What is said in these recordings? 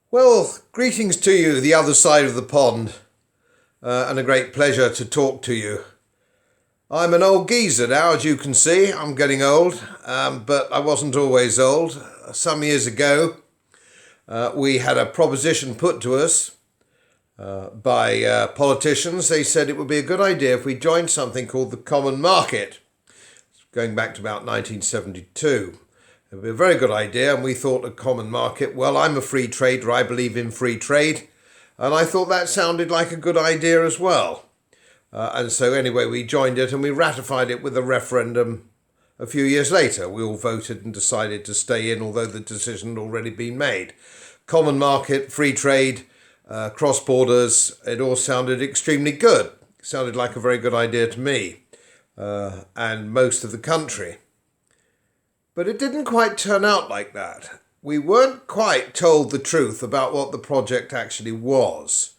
Well, greetings to you, the other side of the pond, and a great pleasure to talk to you. I'm an old geezer now, as you can see. I'm getting old, but I wasn't always old. Some years ago, we had a proposition put to us by politicians. They said it would be a good idea if we joined something called the common market, going back to about 1972. It would be a very good idea, and we thought a common market. Well, I'm a free trader, I believe in free trade, and I thought that sounded like a good idea as well. And so anyway, we joined it and we ratified it with a referendum a few years later. We all voted and decided to stay in, although the decision had already been made. Common market, free trade, cross borders, it all sounded extremely good. It sounded like a very good idea to me and most of the country. But it didn't quite turn out like that. We weren't quite told the truth about what the project actually was.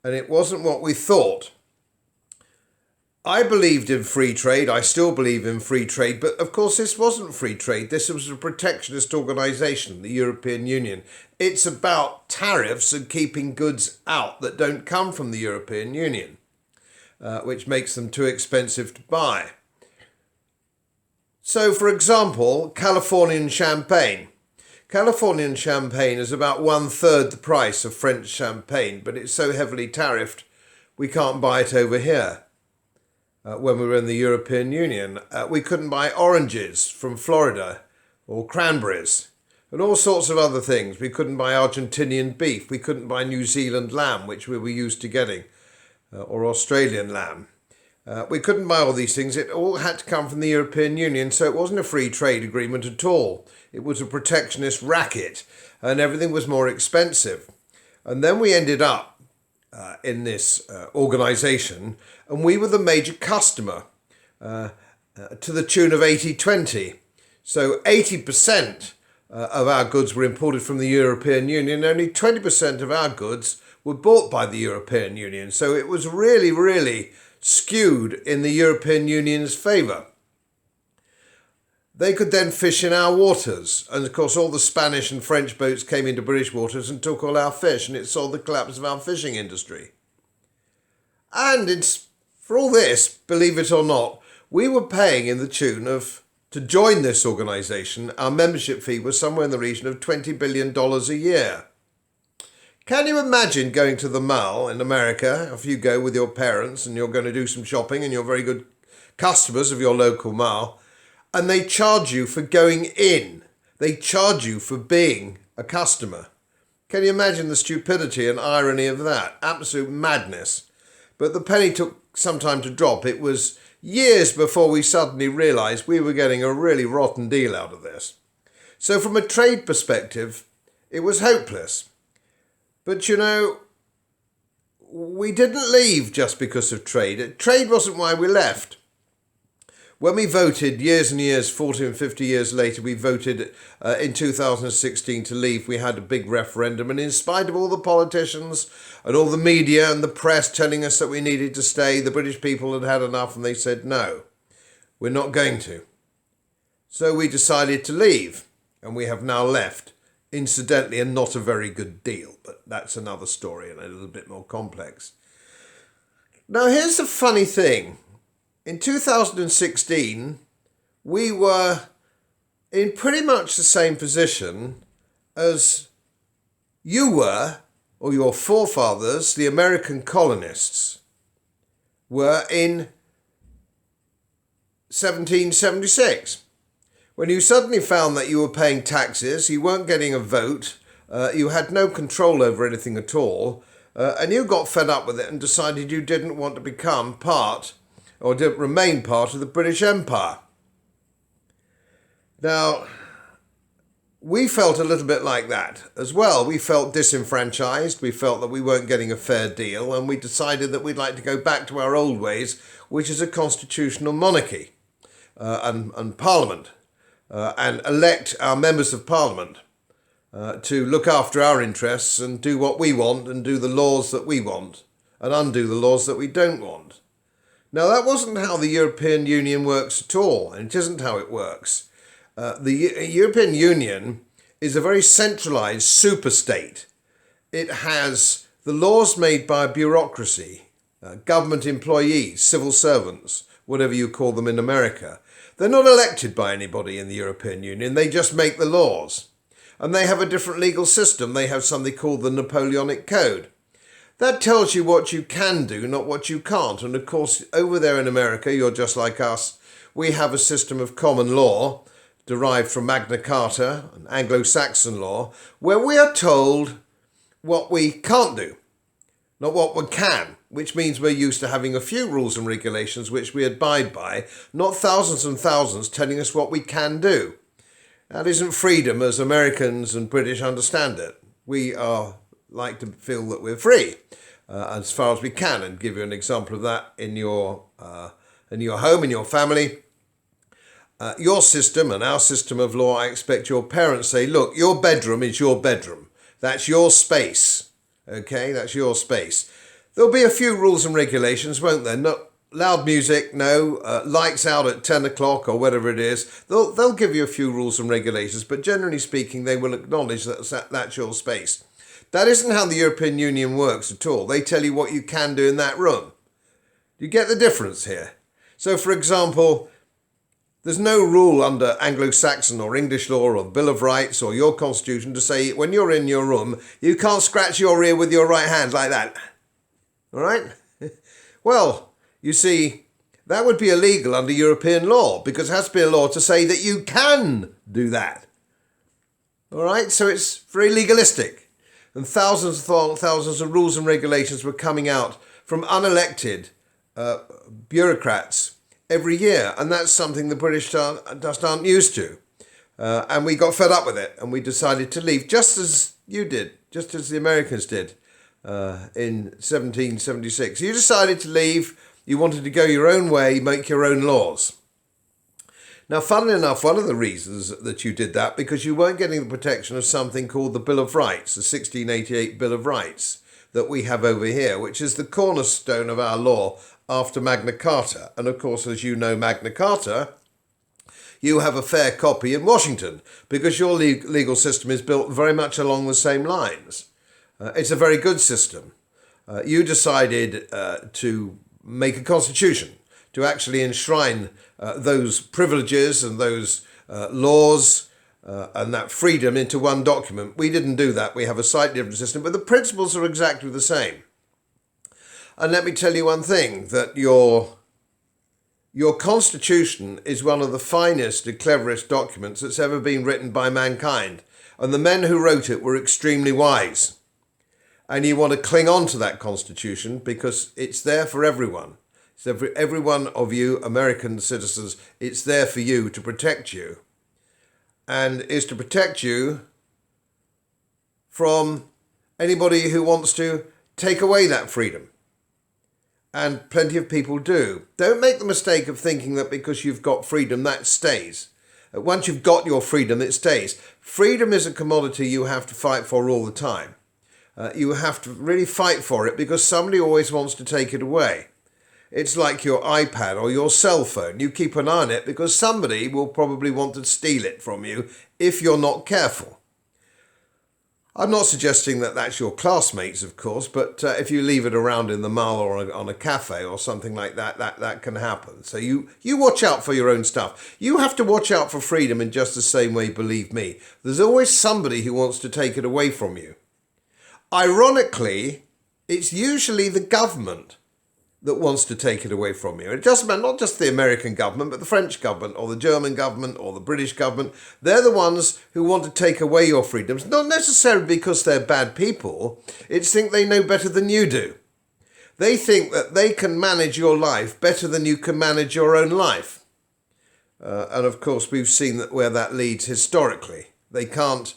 And it wasn't what we thought. I believed in free trade. I still believe in free trade. But of course, this wasn't free trade. This was a protectionist organisation, the European Union. It's about tariffs and keeping goods out that don't come from the European Union, which makes them too expensive to buy. So, for example, Californian champagne. Californian champagne is about 1/3 the price of French champagne, but it's so heavily tariffed we can't buy it over here. When we were in the European Union, we couldn't buy oranges from Florida or cranberries and all sorts of other things. We couldn't buy Argentinian beef. We couldn't buy New Zealand lamb, which we were used to getting, or Australian lamb. We couldn't buy all these things. It all had to come from the European Union, so it wasn't a free trade agreement at all. It was a protectionist racket, and everything was more expensive. And then we ended up in this organisation, and we were the major customer to the tune of 80-20. So 80% of our goods were imported from the European Union, only 20% of our goods were bought by the European Union. So it was really, really skewed in the European Union's favour. They could then fish in our waters, and of course all the Spanish and French boats came into British waters and took all our fish, and it saw the collapse of our fishing industry. And for all this, believe it or not, we were paying in the tune of, to join this organisation, our membership fee was somewhere in the region of $20 billion a year. Can you imagine going to the mall in America, if you go with your parents and you're going to do some shopping and you're very good customers of your local mall, and they charge you for going in? They charge you for being a customer. Can you imagine the stupidity and irony of that? Absolute madness. But the penny took some time to drop. It was years before we suddenly realised we were getting a really rotten deal out of this. So from a trade perspective, it was hopeless. But you know, we didn't leave just because of trade. Trade wasn't why we left. When we voted years and years, 40 and 50 years later, we voted in 2016 to leave. We had a big referendum, and in spite of all the politicians and all the media and the press telling us that we needed to stay, the British people had had enough and they said, no, we're not going to. So we decided to leave, and we have now left. Incidentally, and not a very good deal, but that's another story and a little bit more complex. Now, here's the funny thing. In 2016, we were in pretty much the same position as you were, or your forefathers, the American colonists, were in 1776. When you suddenly found that you were paying taxes, you weren't getting a vote, you had no control over anything at all, and you got fed up with it and decided you didn't want to become part, or didn't remain part of the British Empire. Now, we felt a little bit like that as well. We felt disenfranchised, we felt that we weren't getting a fair deal, and we decided that we'd like to go back to our old ways, which is a constitutional monarchy and parliament. And elect our members of parliament to look after our interests and do what we want and do the laws that we want and undo the laws that we don't want. Now, that wasn't how the European Union works at all, and it isn't how it works. The European Union is a very centralised superstate it has the laws made by bureaucracy, government employees, civil servants, whatever you call them in America. They're not elected by anybody in the European Union. They just make the laws. And they have a different legal system. They have something called the Napoleonic Code. That tells you what you can do, not what you can't. And of course, over there in America, you're just like us. We have a system of common law derived from Magna Carta, an Anglo-Saxon law, where we are told what we can't do, not what we can, which means we're used to having a few rules and regulations which we abide by, not thousands and thousands telling us what we can do. That isn't freedom as Americans and British understand it. We like to feel that we're free as far as we can, and give you an example of that in your home, in your family. Your system and our system of law, I expect your parents say, look, your bedroom is your bedroom. That's your space. Okay, that's your space. There'll be a few rules and regulations, won't there? No, loud music, no. Lights out at 10 o'clock or whatever it is. They'll give you a few rules and regulations, but generally speaking, they will acknowledge that that's your space. That isn't how the European Union works at all. They tell you what you can do in that room. You get the difference here. So, for example, there's no rule under Anglo-Saxon or English law or the Bill of Rights or your constitution to say when you're in your room, you can't scratch your ear with your right hand like that. All right? Well, you see, that would be illegal under European law because it has to be a law to say that you can do that. All right? So it's very legalistic. And thousands of rules and regulations were coming out from unelected bureaucrats every year. And that's something the British just aren't used to. And we got fed up with it and we decided to leave, just as you did, just as the Americans did in 1776. You decided to leave. You wanted to go your own way, make your own laws. Now, funnily enough, one of the reasons that you did that, because you weren't getting the protection of something called the Bill of Rights, the 1688 Bill of Rights that we have over here, which is the cornerstone of our law after Magna Carta. And of course, as you know, Magna Carta, you have a fair copy in Washington because your legal system is built very much along the same lines. It's a very good system. You decided to make a constitution to actually enshrine those privileges and those laws and that freedom into one document. We didn't do that. We have a slightly different system, but the principles are exactly the same. And let me tell you one thing, that your constitution is one of the finest and cleverest documents that's ever been written by mankind. And the men who wrote it were extremely wise. And you want to cling on to that constitution because it's there for everyone. So for every one of you American citizens, it's there for you to protect you. And is to protect you from anybody who wants to take away that freedom. And plenty of people do. Don't make the mistake of thinking that because you've got freedom, that stays. Once you've got your freedom, it stays. Freedom is a commodity you have to fight for all the time. You have to really fight for it because somebody always wants to take it away. It's like your iPad or your cell phone. You keep an eye on it because somebody will probably want to steal it from you if you're not careful. I'm not suggesting that that's your classmates, of course, but if you leave it around in the mall or on a cafe or something like that, that can happen. So you watch out for your own stuff. You have to watch out for freedom in just the same way, believe me. There's always somebody who wants to take it away from you. Ironically, it's usually the government that wants to take it away from you. It doesn't matter, not just the American government, but the French government or the German government or the British government. They're the ones who want to take away your freedoms, not necessarily because they're bad people. It's think they know better than you do. They think that they can manage your life better than you can manage your own life. And of course, we've seen that where that leads historically. They can't,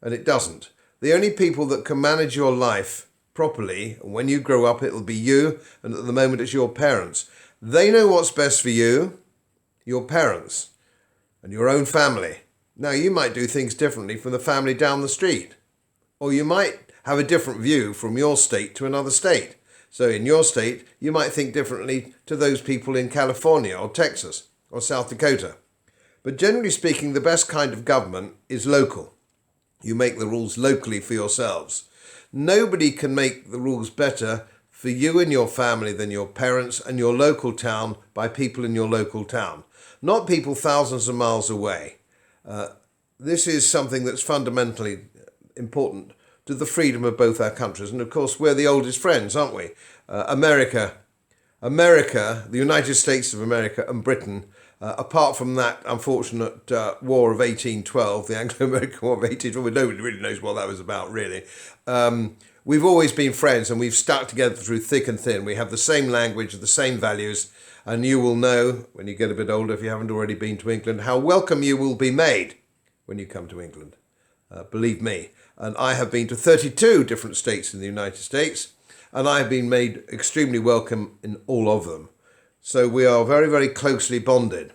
and it doesn't. The only people that can manage your life properly, and when you grow up, it'll be you, and at the moment it's your parents. They know what's best for you, your parents, and your own family. Now, you might do things differently from the family down the street, or you might have a different view from your state to another state. So in your state, you might think differently to those people in California or Texas or South Dakota. But generally speaking, the best kind of government is local. You make the rules locally for yourselves. Nobody can make the rules better for you and your family than your parents and your local town by people in your local town, not people thousands of miles away. This is something that's fundamentally important to the freedom of both our countries. And of course, we're the oldest friends, aren't we? America, the United States of America and Britain, apart from that unfortunate war of 1812, the Anglo-American War of 1812, nobody really knows what that was about, really. We've always been friends and we've stuck together through thick and thin. We have the same language, the same values, and you will know, when you get a bit older, if you haven't already been to England, how welcome you will be made when you come to England. Believe me. And I have been to 32 different states in the United States, and I have been made extremely welcome in all of them. So we are very, very closely bonded.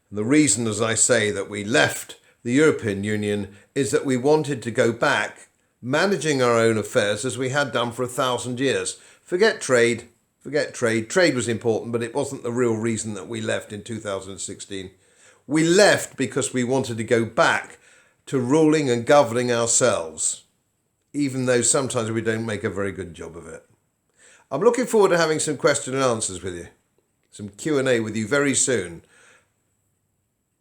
And the reason, as I say, that we left the European Union is that we wanted to go back managing our own affairs as we had done for 1,000 years. Forget trade. Trade was important, but it wasn't the real reason that we left in 2016. We left because we wanted to go back to ruling and governing ourselves, even though sometimes we don't make a very good job of it. I'm looking forward to having some question and answers with you, some Q&A with you very soon.